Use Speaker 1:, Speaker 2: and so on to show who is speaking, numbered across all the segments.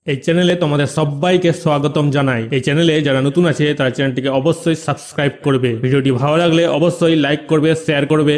Speaker 1: এই চ্যানেলে তোমাদের সবাইকে স্বাগতম জানাই। এই চ্যানেলে যারা নতুন আছে তারা চ্যানেলটিকে অবশ্যই সাবস্ক্রাইব করবে। ভিডিওটি ভালো লাগলে অবশ্যই লাইক করবে, শেয়ার করবে।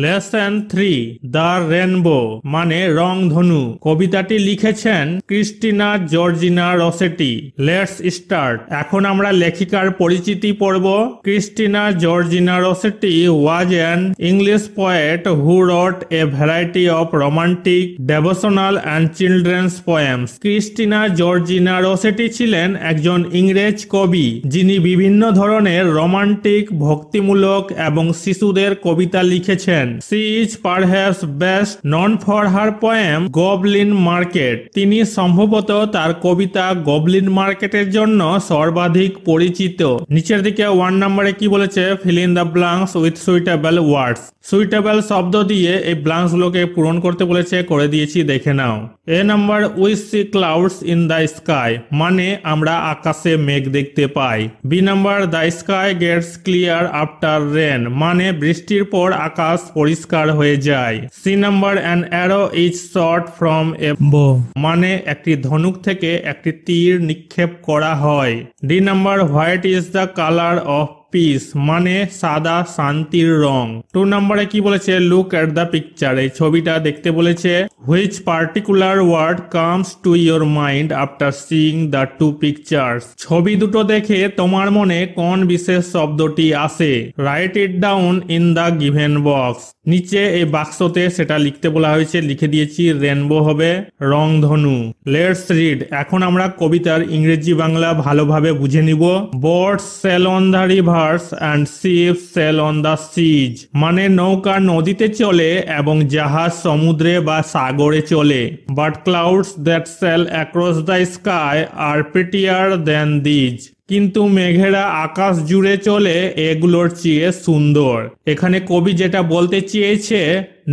Speaker 1: লেসন 3 দ্য রেনবো মানে রংধনু। কবিতাটি লিখেছেন Christina Georgina Rossetti. Let's start. এখন আমরা লেখিকার পরিচিতি পড়ব। Christina Georgina Rossetti was an English poet who wrote a variety of romantic, devotional and children's poems. Christina Georgina Rossetti ছিলেন একজন ইংরেজ কবি যিনি বিভিন্ন ধরনের রোমান্টিক, ভক্তিমূলক এবং শিশুদের কবিতা লিখেছেন। She is perhaps best known for her poem Goblin Market. তিনি সম্ভবত তার কবিতা গবলিন মার্কেটের জন্য সর্বাধিক পরিচিত। নিচের দিকে 1 নম্বরে কি বলেছে, fill in the blanks with suitable words. Suitable শব্দ দিয়ে এই ব্লাঙ্কস গুলোকে পূরণ করতে বলেছে, করে দিয়েছি, দেখে নাও। A number, we see clouds in the sky মানে আমরা আকাশে মেঘ দেখতে পাই। B number, the sky gets clear after rain মানে বৃষ্টির পর আকাশ পরিষ্কার হয়ে যায়। C number, an arrow is shot from a bow মানে একটি ধনুক থেকে একটি তীর নিক্ষেপ করা হয়। D number, white is the colour of piece মানে সাদা শান্তির রং। 2 নম্বরে কি বলেছে, লুক এট দ্য পিকচার এই ছবিটা দেখতে বলেছে। Which particular word comes to your mind after seeing the 2 pictures ছবি দুটো দেখে তোমার মনে কোন বিশেষ শব্দটি আসে। Write it down in the given box নিচে এই বাক্সতে সেটা লিখতে বলা হয়েছে, লিখে দিয়েছি। রেনবো হবে রংধনু। Let's read. এখন আমরা কবিতার ইংরেজি বাংলা ভালোভাবে বুঝে নিব। Boats sail on the rivers and ships sail on the seas মানে নৌকা নদীতে চলে এবং জাহাজ সমুদ্রে বা সাগরে চলে। But clouds that sail across the sky are prettier than these কিন্তু মেঘেরা আকাশ জুড়ে চলে এগুলোর চেয়ে সুন্দর। এখানে কবি যেটা বলতে চেয়েছে,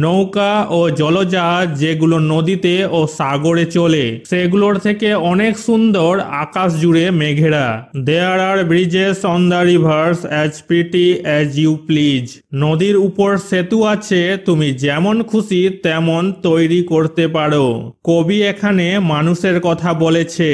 Speaker 1: নৌকা ও জলজাহাজ যেগুলো নদীতে ও সাগরে চলে সেগুলোর থেকে অনেক সুন্দর আকাশ জুড়ে মেঘেরা। There are bridges on the rivers as pretty as you please নদীর উপর সেতু আছে, তুমি যেমন খুশি তেমন তৈরি করতে পারো। কবি এখানে মানুষের কথা বলেছে।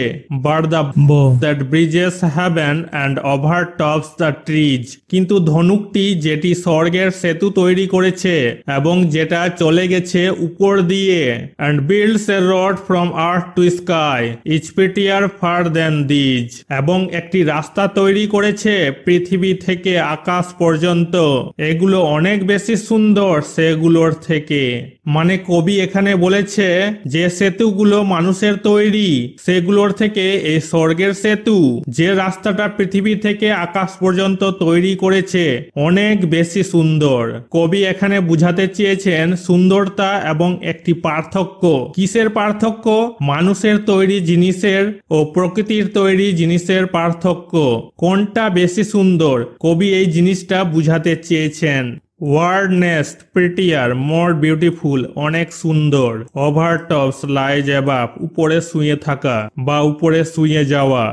Speaker 1: বাট দ্য বো that Bridges heaven and over tops the trees কিন্তু ধনুকটি যেটি স্বর্গের সেতু তৈরি করেছে এবং যেটা চলে গেছে উপর দিয়ে। and builds a road from earth to sky is prettier far than these এবং একটি রাস্তা তৈরি করেছে পৃথিবী থেকে আকাশ পর্যন্ত, এগুলো অনেক বেশি সুন্দর সেগুলোর থেকে। মানে কবি এখানে বলেছে যে সেতুগুলো মানুষের তৈরি সেগুলোর থেকে এই স্বর্গের সেতু যে রাস্তাটা পৃথিবী থেকে আকাশ পর্যন্ত তৈরি করেছে অনেক বেশি সুন্দর। কবি এখানে বুঝাতে চেয়েছেন সুন্দরতা এবং একটি পার্থক্য। কিসের পার্থক্য? মানুষের তৈরি জিনিসের ও প্রকৃতির তৈরি জিনিসের পার্থক্য। কোনটা বেশি সুন্দর, কবি এই জিনিসটা বুঝাতে চেয়েছেন। Word next prettier more beautiful অনেক সুন্দর। ওভার টপস লাইজ অ্যাবাভ উপরে শুয়ে থাকা বা উপরে শুয়ে যাওয়া।